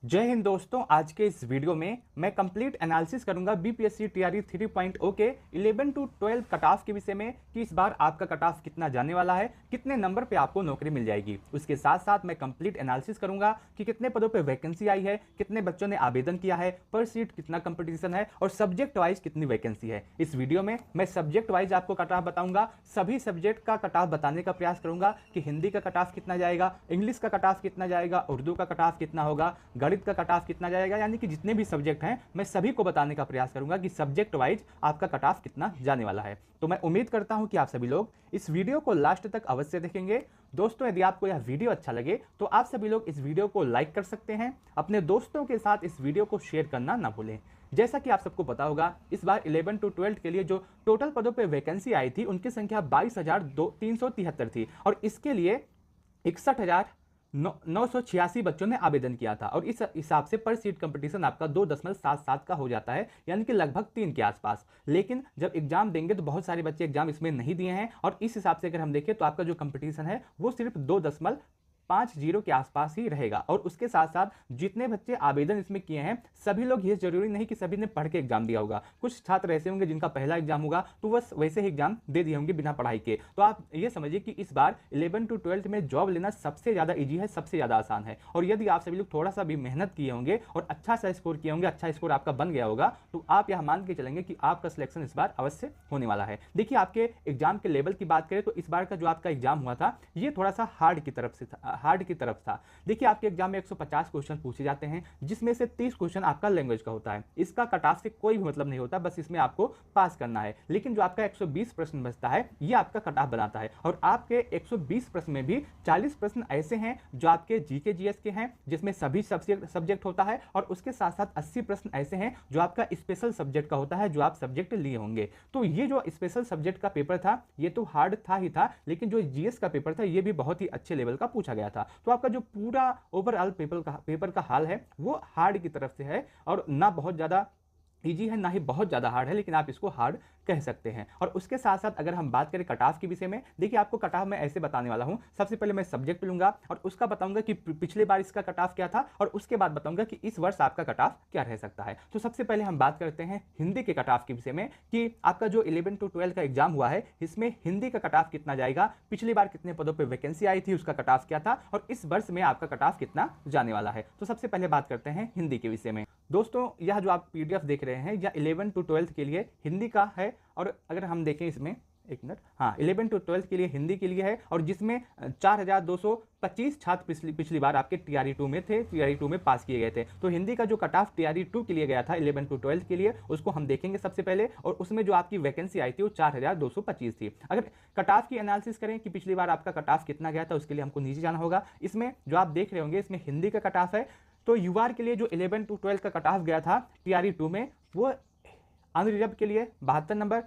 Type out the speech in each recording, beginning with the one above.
जय हिंद दोस्तों। आज के इस वीडियो में मैं कंप्लीट एनालिसिस करूंगा बीपीएससी टीआरई 3.0 के 11 टू 12 कट ऑफ के विषय में कि इस बार आपका कट ऑफ कितना जाने वाला है, कितने नंबर पे आपको नौकरी मिल जाएगी। उसके साथ साथ मैं कंप्लीट एनालिसिस करूंगा कि कितने पदों पे वैकेंसी आई है, कितने बच्चों ने आवेदन किया है, पर सीट कितना कंपटीशन है और सब्जेक्ट वाइज कितनी वैकेंसी है। इस वीडियो में मैं सब्जेक्ट वाइज आपको कट ऑफ बताऊंगा, सभी सब्जेक्ट का कट ऑफ बताने का प्रयास करूंगा कि हिंदी का कट ऑफ कितना जाएगा, इंग्लिश का कट ऑफ कितना जाएगा, उर्दू का कट ऑफ कितना होगा, गणित का कट ऑफ कितना जाएगा। यानी कि जितने भी सब्जेक्ट हैं मैं सभी को बताने का प्रयास करूंगा कि सब्जेक्ट वाइज आपका कट ऑफ कितना जाने वाला है। तो मैं उम्मीद करता हूं कि आप सभी लोग इस वीडियो को लास्ट तक अवश्य देखेंगे। दोस्तों, यदि आपको यह वीडियो अच्छा लगे तो आप सभी लोग इस वीडियो को लाइक कर सकते हैं, अपने दोस्तों के साथ इस वीडियो को शेयर करना ना भूलें। जैसा कि आप सबको पता होगा, इस बार 11 टू 12 के लिए जो टोटल पदों पे वैकेंसी आई थी उनकी संख्या 22,373 थी और इसके लिए 61,986 बच्चों ने आवेदन किया था और इस हिसाब से पर सीट कंपटीशन आपका 2.77 का हो जाता है, यानी कि लगभग 3 के आसपास। लेकिन जब एग्जाम देंगे तो बहुत सारे बच्चे एग्जाम इसमें नहीं दिए हैं और इस हिसाब से अगर हम देखें तो आपका जो कंपटीशन है वो सिर्फ 2.50 के आसपास ही रहेगा। और उसके साथ साथ जितने बच्चे आवेदन इसमें किए हैं सभी लोग, ये जरूरी नहीं कि सभी ने पढ़ के एग्जाम दिया होगा। कुछ छात्र ऐसे होंगे जिनका पहला एग्जाम होगा तो बस वैसे ही एग्जाम दे दिए होंगे बिना पढ़ाई के। तो आप ये समझिए कि इस बार 11 टू 12 में जॉब लेना सबसे ज्यादा ईजी है, सबसे ज्यादा आसान है। और यदि आप सभी लोग थोड़ा सा भी मेहनत किए होंगे और अच्छा सा स्कोर किए होंगे, अच्छा स्कोर आपका बन गया होगा, तो आप यह मान के चलेंगे कि आपका सिलेक्शन इस बार अवश्य होने वाला है। देखिए, आपके एग्जाम के लेवल की बात करें तो इस बार का जो आपका एग्जाम हुआ था ये थोड़ा सा हार्ड की तरफ था। देखिए, आपके एग्जाम में 150 क्वेश्चन पूछे जाते हैं, जिसमें से 30 क्वेश्चन आपका लैंग्वेज का होता है। इसका कट ऑफ से कोई भी मतलब नहीं होता, बस इसमें आपको पास करना है। लेकिन जो आपका 120 प्रश्न बचता है ये आपका कट ऑफ बनाता है और आपके 120 प्रश्न में भी 40 प्रश्न ऐसे हैं जो आपके जीके जीएस के हैं, जिसमें सभी सब्जेक्ट होता है, और उसके साथ साथ 80 प्रश्न ऐसे हैं जो आपका स्पेशल सब्जेक्ट का होता है, जो आप सब्जेक्ट लिए होंगे। तो ये जो स्पेशल सब्जेक्ट का पेपर था ये तो हार्ड था ही था, लेकिन जो जीएस का पेपर था ये भी बहुत ही अच्छे लेवल का पूछा गया था। तो आपका जो पूरा ओवरऑल पेपर का हाल है वो हार्ड की तरफ से है और ना बहुत ज्यादा इजी है ना ही बहुत ज्यादा हार्ड है, लेकिन आप इसको हार्ड कह सकते हैं। और उसके साथ साथ अगर हम बात करें कट ऑफ के विषय में, देखिए आपको कट ऑफ मैं ऐसे बताने वाला हूं। सबसे पहले मैं सब्जेक्ट लूंगा और उसका बताऊंगा कि पिछले बार इसका कट ऑफ क्या था और उसके बाद बताऊंगा कि इस वर्ष आपका कट ऑफ क्या रह सकता है। तो सबसे पहले हम बात करते हैं हिंदी के कट ऑफ के विषय में कि आपका जो 11 टू 12 का एग्जाम हुआ है इसमें हिंदी का कट ऑफ कितना जाएगा, पिछली बार कितने पदों पर वैकेंसी आई थी उसका कट ऑफ क्या था और इस वर्ष में आपका कट ऑफ कितना जाने वाला है। तो सबसे पहले बात करते हैं हिंदी के विषय में। दोस्तों, यह जो आप पीडीएफ देख रहे हैं यह 11 टू 12 के लिए हिंदी का है और अगर हम देखें इसमें, एक मिनट, हाँ, 11 टू 12 के लिए हिंदी के लिए है और जिसमें 4,225 छात्र पिछली बार आपके टीआरई 2 में थे, टीआरई 2 में पास किए गए थे। तो हिंदी का जो कट ऑफ टीआरई 2 के लिए गया था 11 टू 12 के लिए, उसको हम देखेंगे सबसे पहले, और उसमें जो आपकी वैकेंसी आई थी वो 4,225 थी। अगर कट ऑफ की एनालिसिस करें कि पिछली बार आपका कट ऑफ कितना गया था, उसके लिए हमको नीचे जाना होगा। इसमें जो आप देख रहे होंगे इसमें हिंदी का कट ऑफ है। तो यूआर के लिए जो 11 टू 12 का कट ऑफ गया था टीआरई 2 में वो अनरिजर्व के लिए 72 नंबर,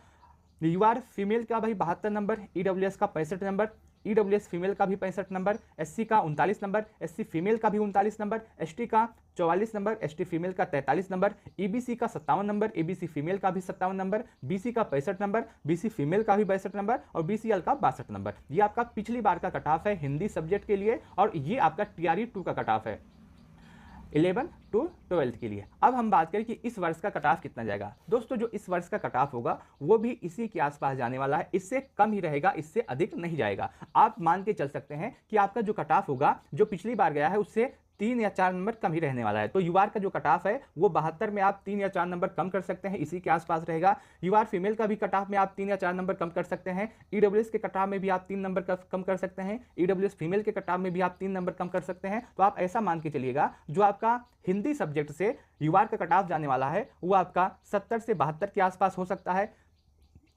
यूआर फीमेल का भाई 72 नंबर, ईडब्ल्यूएस का 65 नंबर, ईडब्ल्यूएस फीमेल का भी 65 नंबर, एससी का 39 नंबर, एससी फीमेल का भी 39 नंबर, एसटी का 44 नंबर, एसटी फीमेल का 43 नंबर, ईबीसी का 57 नंबर, ईबीसी फीमेल का भी 57 नंबर, बीसी का 65 नंबर, बीसी फीमेल का भी 62 नंबर और बीसीएल का 62 नंबर। ये आपका पिछली बार का कट ऑफ है हिंदी सब्जेक्ट के लिए और ये आपका टीआरई 2 का कट ऑफ है 11 टू 12 के लिए। अब हम बात करें कि इस वर्ष का कट ऑफ कितना जाएगा। दोस्तों, जो इस वर्ष का कट ऑफ होगा वो भी इसी के आसपास जाने वाला है, इससे कम ही रहेगा, इससे अधिक नहीं जाएगा। आप मान के चल सकते हैं कि आपका जो कट ऑफ होगा जो पिछली बार गया है उससे 3 या 4 नंबर कम ही रहने वाला है। तो यूआर का जो कट ऑफ है वो 72 में आप 3 या 4 नंबर कम कर सकते हैं, इसी के आसपास रहेगा। यूआर फीमेल का भी कट ऑफ में आप 3 या 4 नंबर कम कर सकते हैं। ईडब्ल्यूएस के कट ऑफ में भी आप 3 नंबर कम कर सकते हैं। ईडब्ल्यूएस फीमेल के कट ऑफ में भी आप 3 नंबर कम कर सकते हैं। तो आप ऐसा मान के चलिएगा जो आपका हिंदी सब्जेक्ट से यूआर का कट ऑफ जाने वाला है वो आपका 70 से 72 के आसपास हो सकता है।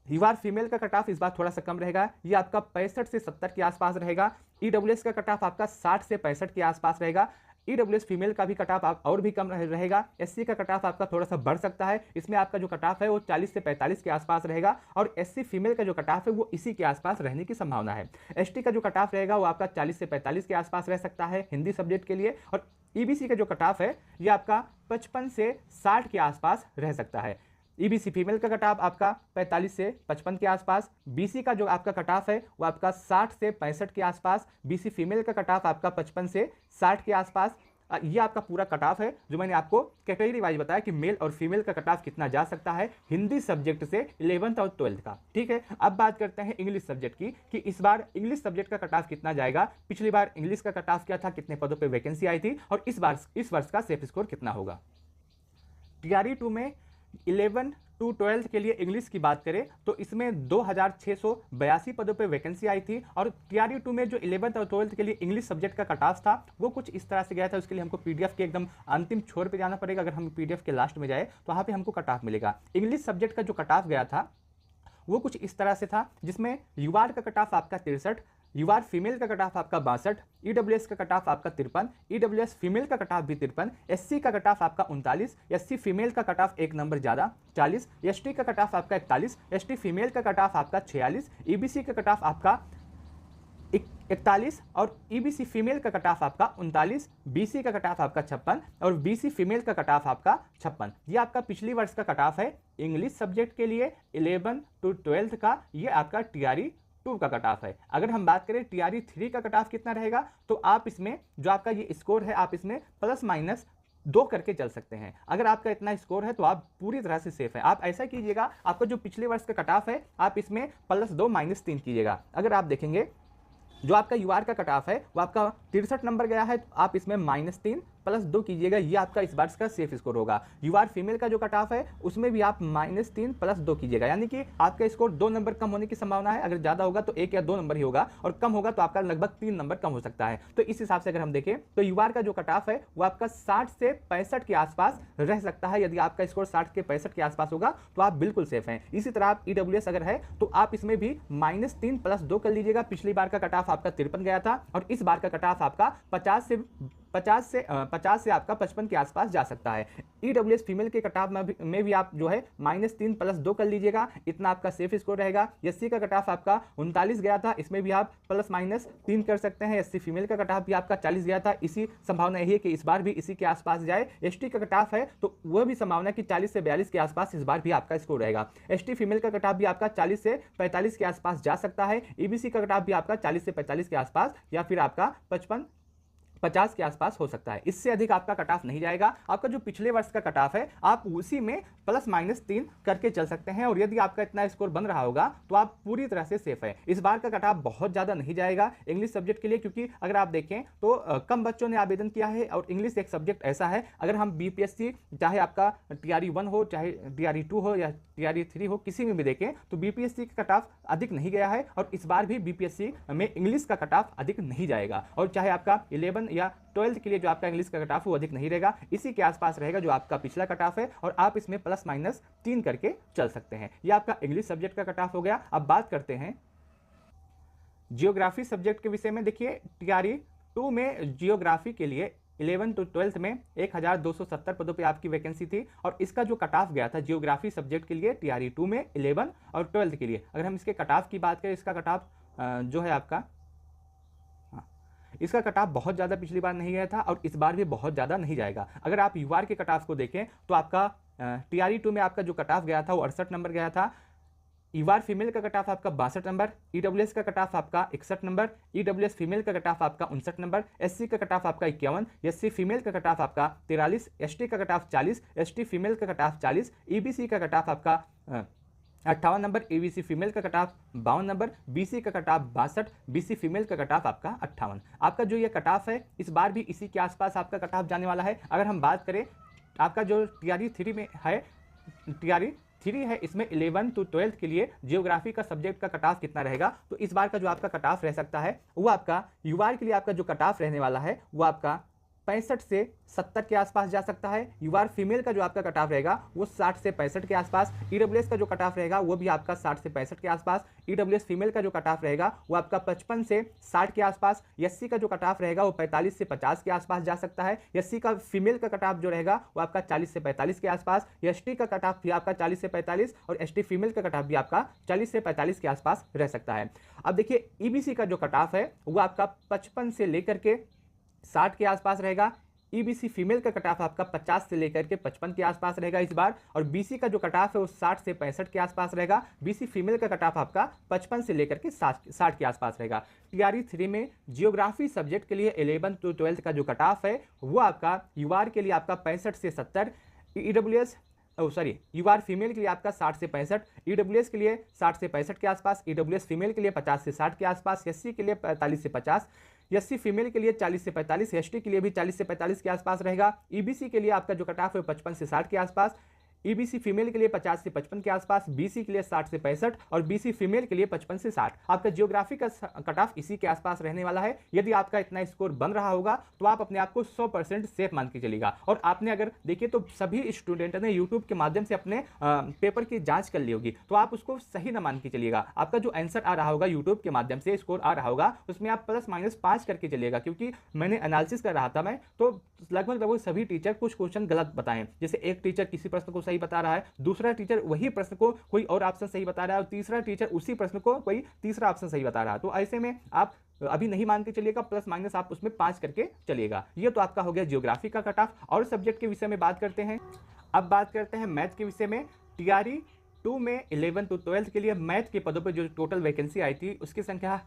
यूआर फीमेल का कट ऑफ इस बार थोड़ा सा कम रहेगा, ये आपका 65 से 70 के आसपास रहेगा। ईडब्ल्यूएस का कट ऑफ आपका 60 से 65 के आसपास रहेगा। ईडब्ल्यूएस फीमेल का भी कट ऑफ और भी कम रहेगा। एससी का कट ऑफ आपका थोड़ा सा बढ़ सकता है, इसमें आपका जो कट ऑफ है वो 40 से 45 के आसपास रहेगा और एससी फीमेल का जो कट ऑफ है वो इसी के आसपास रहने की संभावना है। एसटी का जो कट ऑफ रहेगा वो आपका 40 से 45 के आसपास रह सकता है हिंदी सब्जेक्ट के लिए और ईबीसी का जो कट ऑफ है ये आपका 55 से 60 के आसपास रह सकता है। ईबीसी फीमेल का कट ऑफ आपका 45 से 55 के आसपास, बीसी का जो आपका कट ऑफ है वो आपका 60 से 65 के आसपास, बीसी फीमेल का कट ऑफ आपका 55 से 60 के आसपास, ये आपका पूरा कट ऑफ है जो मैंने आपको कैटेगरी वाइज बताया कि मेल और फीमेल का कट ऑफ कितना जा सकता है हिंदी सब्जेक्ट से 11th और 12th का। ठीक है, अब बात करते हैं इंग्लिश सब्जेक्ट की कि इस बार इंग्लिश सब्जेक्ट का कट ऑफ कितना जाएगा। पिछली बार इंग्लिश का कट ऑफ क्या था, कितने पदों पर वैकेंसी आई थी, और इस वर्ष का सेफ स्कोर कितना होगा। टीआरई 2 में 11 टू 12 के लिए इंग्लिश की बात करें तो इसमें 2682 पदों पे वैकेंसी आई थी, और टीआरई 2 में जो 11th और 12th के लिए इंग्लिश सब्जेक्ट का कट ऑफ था वो कुछ इस तरह से गया था। उसके लिए हमको पीडीएफ के एकदम अंतिम छोर पे जाना पड़ेगा। अगर हम पीडीएफ के लास्ट में जाए तो वहाँ पे हमको कट ऑफ मिलेगा। इंग्लिश सब्जेक्ट का जो कट ऑफ गया था वो कुछ इस तरह से था, जिसमें यूआर का कट ऑफ आपका 63, यूआर फीमेल का कट ऑफ आपका 62, ईडब्ल्यूएस का कट ऑफ आपका 53, ईडब्ल्यूएस फीमेल का कट ऑफ भी 53, एससी का कट ऑफ आपका 39, एससी फीमेल का कट ऑफ एक नंबर ज़्यादा 40, एसटी का कट ऑफ आपका 41, एसटी फीमेल का कट ऑफ आपका 46, ईबीसी का कट ऑफ आपका 41 और ईबीसी फीमेल का कट ऑफ आपका 39, बीसी का कट ऑफ आपका 56 और बीसी फीमेल का कट ऑफ आपका 56। ये आपका पिछली वर्ष का कट ऑफ है इंग्लिश सब्जेक्ट के लिए 11 टू 12 का। ये आपका टीआरई 2 का कट ऑफ है। अगर हम बात करें टीआरई 3 का कट ऑफ कितना रहेगा तो आप इसमें जो आपका ये स्कोर है आप इसमें प्लस माइनस 2 करके चल सकते हैं। अगर आपका इतना स्कोर है तो आप पूरी तरह से सेफ है। आप ऐसा कीजिएगा, आपका जो पिछले वर्ष का कट ऑफ है आप इसमें +2 -3 कीजिएगा। अगर आप देखेंगे जो आपका यूआर का कट ऑफ है वो आपका 63 नंबर गया है तो आप इसमें -3 +2 कीजिएगा, ये आपका इस बार का सेफ स्कोर होगा। यूआर फीमेल का जो कट ऑफ है उसमें भी आप -3 +2 कीजिएगा, यानी कि आपका स्कोर 2 नंबर कम होने की संभावना है। अगर ज़्यादा होगा तो 1 या 2 नंबर ही होगा, और कम होगा तो आपका लगभग 3 नंबर कम हो सकता है। तो इस हिसाब से अगर हम देखें तो यूआर का जो कट ऑफ है वो आपका 60 से 65 के आसपास रह सकता है। यदि आपका स्कोर 60 के 65 के आसपास होगा तो आप बिल्कुल सेफ हैं। इसी तरह आप ईडब्ल्यूएस अगर है तो आप इसमें भी -3 +2 कर लीजिएगा। पिछली बार का कट ऑफ आपका 53 गया था और इस बार का कट ऑफ आपका 50 से आपका 55 के आसपास जा सकता है। ईडब्ल्यूएस फीमेल के कट ऑफ में भी आप जो है -3 +2 कर लीजिएगा, इतना आपका सेफ स्कोर रहेगा। एससी का कट ऑफ आपका 39 गया था, इसमें भी आप +-3 कर सकते हैं। एससी फीमेल का कट ऑफ भी आपका 40 गया था, इसी संभावना यही है कि इस बार भी इसी के आसपास जाए। एसटी का कट ऑफ है तो वह भी संभावना कि 40 से 42 के आसपास इस बार भी आपका स्कोर रहेगा। एसटी फीमेल का कट ऑफ भी आपका 40 से 45 के आसपास जा सकता है। ईबीसी का कट ऑफ भी आपका 40 से 45 के आसपास या फिर आपका 50 के आसपास हो सकता है। इससे अधिक आपका कट ऑफ नहीं जाएगा। आपका जो पिछले वर्ष का कट ऑफ है आप उसी में +-3 करके चल सकते हैं, और यदि आपका इतना स्कोर बन रहा होगा तो आप पूरी तरह से सेफ है। इस बार का कट ऑफ बहुत ज़्यादा नहीं जाएगा इंग्लिश सब्जेक्ट के लिए, क्योंकि अगर आप देखें तो कम बच्चों ने आवेदन किया है, और इंग्लिश एक सब्जेक्ट ऐसा है अगर हम बीपीएससी चाहे आपका टीआरई 1 हो चाहे टीआरई 2 हो या टीआरई 3 हो, किसी में भी देखें तो बीपीएससी का कट ऑफ अधिक नहीं गया है, और इस बार भी बीपीएससी में इंग्लिश का कट ऑफ अधिक नहीं जाएगा। और चाहे आपका 11 या 12 के लिए जो आपका इंग्लिश का कट ऑफ वो अधिक नहीं रहेगा, इसी के आसपास रहेगा जो आपका पिछला कट ऑफ है, और आप इसमें +-3 करके चल सकते हैं। ये आपका इंग्लिश सब्जेक्ट का कट ऑफ हो गया। अब बात करते हैं जियोग्राफी सब्जेक्ट के विषय में। देखिए टीआरई 2 में जियोग्राफी के लिए 11 टू 12 में 1270 पदों पे आपकी वैकेंसी थी, और इसका जो कट ऑफ गया था जियोग्राफी सब्जेक्ट के लिए टीआरई 2 में 11 और 12 के लिए। अगर हम इसके कट ऑफ की बात करें, इसका कट ऑफ जो है आपका इसका कट ऑफ बहुत ज़्यादा पिछली बार नहीं गया था, और इस बार भी बहुत ज़्यादा नहीं जाएगा। अगर आप यूआर के कट ऑफ को देखें तो आपका टीआरई 2 में आपका जो कट ऑफ गया था वो 68 नंबर गया था। यूआर फीमेल का कट ऑफ आपका 62 नंबर, ईडब्ल्यूएस का कट ऑफ आपका 61 नंबर, ईडब्ल्यूएस फीमेल का कट ऑफ आपका 59 नंबर, एससी का कट ऑफ आपका 51, एससी फीमेल का कट ऑफ आपका 43, एसटी का कट ऑफ 40, एसटी फीमेल का कट ऑफ 40, ईबीसी का कट ऑफ आपका 58 नंबर, एबीसी फीमेल का कट ऑफ 52 नंबर, बीसी का कट ऑफ 62, बीसी फीमेल का कट ऑफ आपका 58। आपका जो ये कट ऑफ है इस बार भी इसी के आसपास आपका कट ऑफ जाने वाला है। अगर हम बात करें आपका जो टीआरई 3 में है, टीआरई 3 है, इसमें 11 टू 12 के लिए जियोग्राफी का सब्जेक्ट का कट ऑफ कितना रहेगा, तो इस बार का जो आपका कट ऑफ रह सकता है वो आपका यूआर के लिए आपका जो कट ऑफ रहने वाला है वो आपका 65 से 70 के आसपास जा सकता है। यूआर फीमेल का जो आपका कट ऑफ रहेगा वो 60 से 65 के आसपास। ईडब्ल्यूएस का जो कट ऑफ रहेगा वो भी आपका 60 से 65 के आसपास। ईडब्ल्यूएस फीमेल का जो कट ऑफ रहेगा वो आपका 55 से 60 के आसपास। एससी का जो कट ऑफ रहेगा वो 45 से 50 के आसपास जा सकता है। एससी का फीमेल का कट ऑफ जो रहेगा वो आपका 40 से 45 के आसपास। एसटी का कट ऑफ भी आपका 40 से 45, और एसटी फीमेल का कट ऑफ भी आपका 40 से 45 के आसपास रह सकता है। अब देखिए ईबीसी का जो कट ऑफ है वो आपका 55 से लेकर के 60 के आसपास रहेगा। ईबीसी फीमेल का कट ऑफ आपका 50 से लेकर के 55 के आसपास रहेगा इस बार, और बीसी का जो कट ऑफ है वो 60 से 65 के आसपास रहेगा। बीसी फीमेल का कट ऑफ आपका 55 से लेकर के 60 के आसपास रहेगा। टीआरई 3 में जियोग्राफी सब्जेक्ट के लिए 11 to 12 का जो कट ऑफ है वो आपका यूआर के लिए आपका 65 से 70, ईडब्ल्यूएस यूआर फीमेल के लिए आपका 60 से 65, ईडब्ल्यूएस के लिए 60 से 65 के आसपास, ईडब्ल्यूएस फीमेल के लिए 50 से 60 के आसपास, एससी के लिए 45 से 50, एससी फीमेल के लिए 40 से 45, एसटी के लिए भी 40 से 45 के आसपास रहेगा। ईबीसी के लिए आपका जो कट ऑफ है 55 से 60 के आसपास, ईबीसी फीमेल के लिए 50 से 55 के आसपास, बीसी के लिए 60 से 65 और बीसी फीमेल के लिए 55 से 60। आपका जियोग्राफी का कट ऑफ इसी के आसपास रहने वाला है। यदि आपका इतना स्कोर बन रहा होगा तो आप अपने आप को 100% सेफ मान के चलिएगा। और आपने अगर देखिए तो सभी स्टूडेंट ने यूट्यूब के माध्यम से अपने पेपर की जांच कर ली होगी, तो आप उसको सही न मान के चलिएगा। आपका जो आंसर आ रहा होगा यूट्यूब के माध्यम से स्कोर आ रहा होगा उसमें आप ±5 करके चलिएगा, क्योंकि मैंने एनालिसिस कर रहा था मैं, तो लगभग सभी टीचर कुछ क्वेश्चन गलत बताएं। जैसे एक टीचर किसी प्रश्न को सही बता रहा है, दूसरा टीचर वही प्रश्न को कोई और ऑप्शन सही बता रहा है, और तीसरा टीचर उसी प्रश्न को कोई तीसरा ऑप्शन सही बता रहा है। तो ऐसे में आप अभी नहीं मान के चलिएगा, ± आप उसमें 5 करके चलिएगा। ये तो आपका हो गया जियोग्राफी का कट ऑफ। और सब्जेक्ट के विषय में बात करते हैं। अब बात करते हैं मैथ के विषय में। टीआरई 2 में 11 to 12 के लिए मैथ के पदों पर जो टोटल वैकेंसी आई थी उसकी संख्या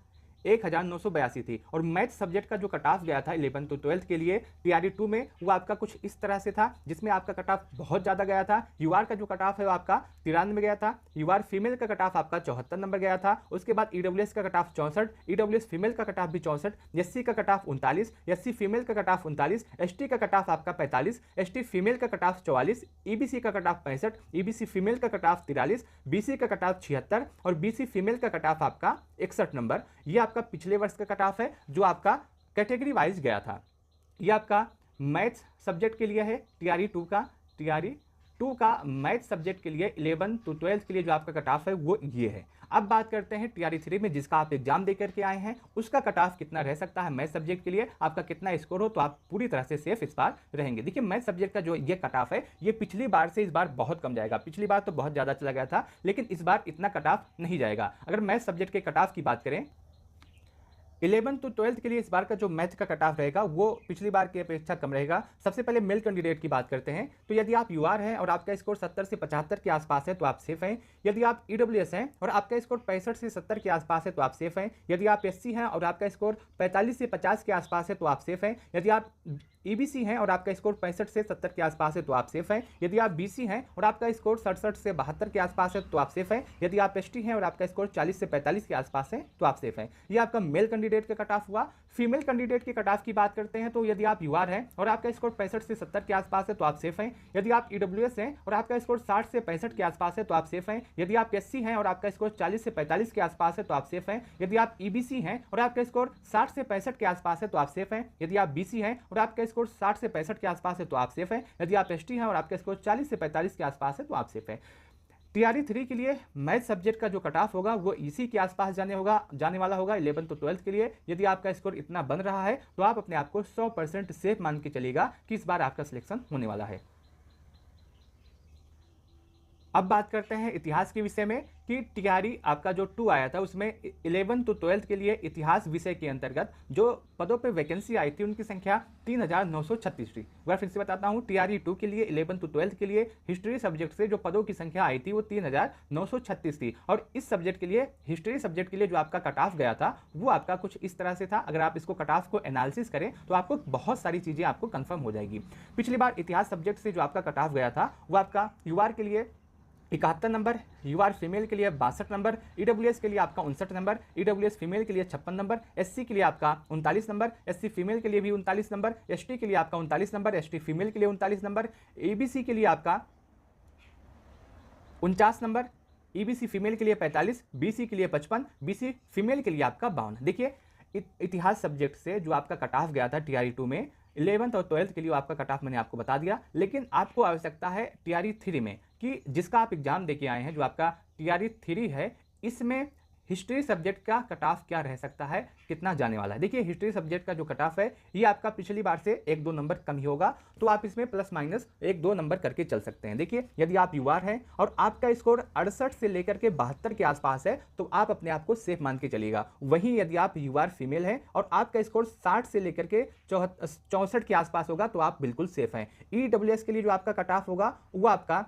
1982 थी, और मैथ सब्जेक्ट का जो कट ऑफ गया था 11 to 12 के लिए टीआरई 2 में वो आपका कुछ इस तरह से था, जिसमें आपका कट ऑफ बहुत ज़्यादा गया था। यूआर का जो कट ऑफ है वो आपका 93 गया था, यूआर फीमेल का कट ऑफ आपका 74 नंबर गया था। उसके बाद ईडब्ल्यूएस का कट ऑफ 64, ईडब्ल्यूएस फीमेल का कट ऑफ भी 64, एससी का कट ऑफ 39, एससी फीमेल का कट ऑफ 39, एसटी का कट ऑफ आपका 45, एसटी फीमेल का कट ऑफ 44, ईबीसी का कट ऑफ 65, ईबीसी फीमेल का कट ऑफ 43, बीसी का कट ऑफ 76 और बीसी फीमेल का कट ऑफ आपका 61 नंबर। ये आपका पिछले वर्ष का कट ऑफ है जो आपका कैटेगरी वाइज गया था। ये आपका मैथ्स सब्जेक्ट के लिए है टीआरई 2 का मैथ सब्जेक्ट के लिए 11 to 12 के लिए जो आपका कट ऑफ है वो ये है। अब बात करते हैं टीआरई 3 में जिसका आप एग्जाम दे करके आए हैं उसका कट ऑफ कितना रह सकता है मैथ सब्जेक्ट के लिए, आपका कितना स्कोर हो तो आप पूरी तरह से सेफ इस बार रहेंगे। देखिए मैथ सब्जेक्ट का जो ये कट ऑफ है ये पिछली बार से इस बार बहुत कम जाएगा। पिछली बार तो बहुत ज़्यादा चला गया था, लेकिन इस बार इतना कट ऑफ नहीं जाएगा। अगर मैथ सब्जेक्ट के कट ऑफ की बात करें 11 to 12 के लिए इस बार का जो मैथ का कट ऑफ रहेगा वो पिछली बार की अपेक्षा कम रहेगा। सबसे पहले मेल कैंडिडेट की बात करते हैं, तो यदि आप यूआर हैं और आपका स्कोर 70 से 75 के आसपास है तो आप सेफ हैं। यदि आप ईडब्ल्यूएस हैं और आपका स्कोर 65 से 70 के आसपास है तो आप सेफ हैं। यदि आप एससी हैं और आपका स्कोर 45 से 50 के आसपास है तो आप सेफ हैं। यदि आप ईबीसी हैं और आपका स्कोर 65 से 70 के आसपास है तो आप सेफ हैं। यदि आप बीसी हैं और आपका स्कोर 67 से 72 के आसपास है तो आप सेफ हैं। यदि आप एसटी हैं और आपका स्कोर 40 से 45 के आसपास है तो आप सेफ हैं। ये आपका मेल कैंडिडेट का कट ऑफ हुआ। फीमेल कैंडिडेट के कट ऑफ की बात करते हैं तो यदि आप यूआर हैं और आपका स्कोर 65 से 70 के आसपास है तो आप सेफ हैं। यदि आप ईडब्ल्यूएस हैं और आपका स्कोर 60 से 65 के आसपास है तो आप सेफ हैं। यदि आप एससी हैं और आपका स्कोर 40 से 45 के आसपास है तो आप सेफ हैं। यदि आप ईबीसी हैं और आपका स्कोर 60 से 65 के आसपास है तो आप सेफ हैं। यदि आप बीसी हैं और आपका स्कोर 60 से 65 के आसपास है तो आप सेफ हैं। यदि आप एसटी हैं और आपका स्कोर 40 से 45 के आसपास है तो आप सेफ हैं। टीआरई 3 के लिए मैथ सब्जेक्ट का जो कट ऑफ होगा वो इसी के आसपास जाने वाला होगा 11 to 12 के लिए। यदि आपका स्कोर इतना बन रहा है तो आप अपने आप को 100% सेफ मान के चलिएगा कि इस बार आपका सिलेक्शन होने वाला है। अब बात करते हैं इतिहास के विषय में कि टीआरई आपका जो 2 आया था उसमें 11 to 12 के लिए इतिहास विषय के अंतर्गत जो पदों पे वैकेंसी आई थी उनकी संख्या 3936 थी। मैं फिर से बताता हूँ, टीआरई 2 के लिए 11 to 12 के लिए हिस्ट्री सब्जेक्ट से जो पदों की संख्या आई थी वो 3936 थी। और इस सब्जेक्ट के लिए हिस्ट्री सब्जेक्ट के लिए जो आपका कट ऑफ गया था वो आपका कुछ इस तरह से था। अगर आप इसको कट ऑफ को एनालिसिस करें तो आपको बहुत सारी चीज़ें आपको कन्फर्म हो जाएगी। पिछली बार इतिहास सब्जेक्ट से जो आपका कट ऑफ गया था वो आपका यूआर के लिए 71 नंबर, यूआर फीमेल के लिए 62 नंबर, ईडब्ल्यूएस के लिए आपका 59 नंबर, ईडब्ल्यूएस फीमेल के लिए 56 नंबर, एससी के लिए आपका 39 नंबर, एससी फीमेल के लिए भी 39 नंबर, एसटी के लिए आपका 39 नंबर, एसटी फीमेल के लिए 39 नंबर, ईबीसी के लिए आपका 49 नंबर, ईबीसी फीमेल के लिए 45, बीसी के लिए 55, बीसी फीमेल के लिए आपका 52। देखिए इतिहास सब्जेक्ट से जो आपका कट ऑफ गया था टीआरई 2 में 11th और 12th के लिए आपका कट ऑफ मैंने आपको बता दिया। लेकिन आपको आवश्यकता है टीआरई 3 में कि जिसका आप एग्जाम देके आए हैं, जो आपका टीआरई 3 है, इसमें हिस्ट्री सब्जेक्ट का कट ऑफ क्या रह सकता है, कितना जाने वाला है। देखिए हिस्ट्री सब्जेक्ट का जो कट ऑफ है ये आपका पिछली बार से 1-2 नंबर कम ही होगा, तो आप इसमें प्लस माइनस 1-2 नंबर करके चल सकते हैं। देखिए यदि आप यूआर हैं और आपका स्कोर 68 से लेकर के 72 के आसपास है तो आप अपने आप को सेफ मान के चलिएगा। वहीं यदि आप यूआर फीमेल हैं और आपका स्कोर 60 से लेकर के 64 के आसपास होगा तो आप बिल्कुल सेफ हैं। ईडब्ल्यूएस के लिए जो आपका कट ऑफ होगा वो आपका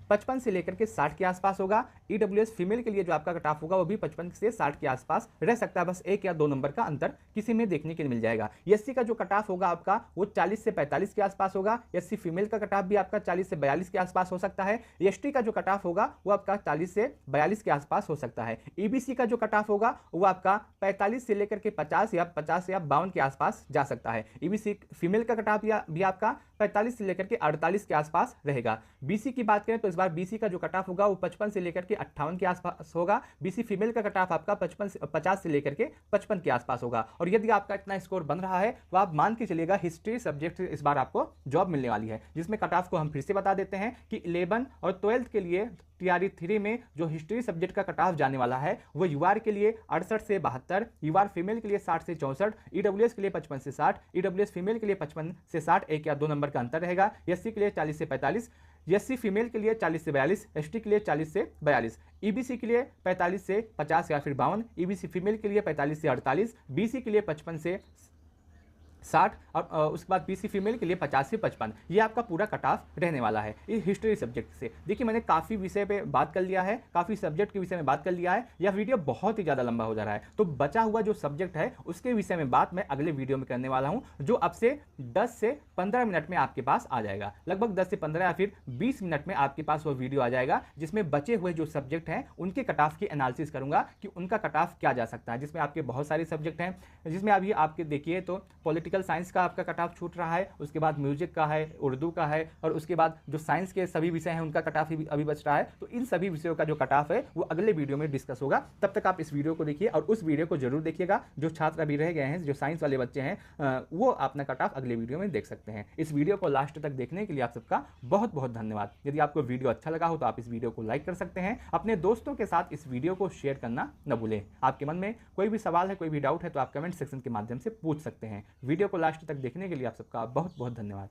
55 से लेकर के 60 के आसपास होगा। ईडब्ल्यूएस फीमेल के लिए जो आपका कट ऑफ होगा वो भी 55 से 60 के आसपास रह सकता है, बस 1 या 2 नंबर का अंतर किसी में देखने के लिए मिल जाएगा। एससी का जो कट ऑफ होगा आपका वो 40 से 45 के आसपास होगा। एससी फीमेल का कट ऑफ भी आपका 40 से 42 के आसपास हो सकता है। एसटी का जो कट ऑफ होगा वो आपका 40 से 42 के आसपास हो सकता है। ईबीसी का जो कट ऑफ होगा वो आपका 45 से लेकर के 50 या 52 के आसपास जा सकता है। ईबीसी फीमेल का कट ऑफ भी आपका 45 से लेकर के 48 के आसपास रहेगा। बीसी की बात करें तो इस बार बीसी का जो कट ऑफ होगा वो 55 से लेकर के 58 के आसपास होगा। बीसी फीमेल का कट ऑफ आपका 50 से लेकर के 55 के आसपास होगा। और यदि आपका इतना स्कोर बन रहा है तो आप मान के चलिएगा हिस्ट्री सब्जेक्ट इस बार आपको जॉब मिलने वाली है, जिसमें कट ऑफ को हम फिर से बता देते हैं कि 11 और 12th के लिए टीआरई 3 में जो हिस्ट्री सब्जेक्ट का कट ऑफ जाने वाला है वो यूआर के लिए 68 से 72, यूआर फीमेल के लिए 60 से 64, ईडब्ल्यूएस के लिए 55 से 60, ईडब्ल्यूएस फीमेल के लिए 55 से 60, 1 या 2 नंबर का अंतर रहेगा। एससी के लिए 40 से 45, एससी फीमेल के लिए 40 से 42, एसटी के लिए 40 से 42, ईबीसी के लिए 45 से 50 या फिर 52, ईबीसी फीमेल के लिए 45 से 48, बीसी के लिए 55 से 60 और उसके बाद बीसी फीमेल के लिए 50 से 55। ये आपका पूरा कट ऑफ रहने वाला है इस हिस्ट्री सब्जेक्ट से। देखिए मैंने काफ़ी विषय पे बात कर लिया है, काफ़ी सब्जेक्ट के विषय में बात कर लिया है। यह वीडियो बहुत ही ज़्यादा लंबा हो जा रहा है, तो बचा हुआ जो सब्जेक्ट है उसके विषय में बात मैं अगले वीडियो में करने वाला हूँ, जो अब से 10 से 15 मिनट में आपके पास आ जाएगा। लगभग 10 से 15 या फिर 20 मिनट में आपके पास वो वीडियो आ जाएगा, जिसमें बचे हुए जो सब्जेक्ट हैं उनके कट ऑफ की एनालिसिस करूंगा कि उनका कट ऑफ क्या जा सकता है। जिसमें आपके बहुत सारे सब्जेक्ट हैं, जिसमें अभी आपके देखिए तो पॉलिटिकल साइंस का आपका कट ऑफ छूट रहा है, उसके बाद म्यूजिक का है, उर्दू का है, और उसके बाद जो साइंस के सभी विषय हैं उनका कट ऑफ अभी बच रहा है। तो इन सभी विषयों का जो कट ऑफ है वो अगले वीडियो में डिस्कस होगा। तब तक आप इस वीडियो को देखिए और उस वीडियो को जरूर देखिएगा। जो छात्र अभी रह गए हैं, जो साइंस वाले बच्चे हैं, वो अपना कट ऑफ अगले वीडियो में देख सकते हैं। इस वीडियो को लास्ट तक देखने के लिए आप सबका बहुत बहुत धन्यवाद। यदि आपको वीडियो अच्छा लगा हो तो आप इस वीडियो को लाइक कर सकते हैं, अपने दोस्तों के साथ इस वीडियो को शेयर करना न भूलें। आपके मन में कोई भी सवाल है, कोई भी डाउट है तो आप कमेंट सेक्शन के माध्यम से पूछ सकते हैं। वीडियो को लास्ट तक देखने के लिए आप सबका बहुत बहुत धन्यवाद।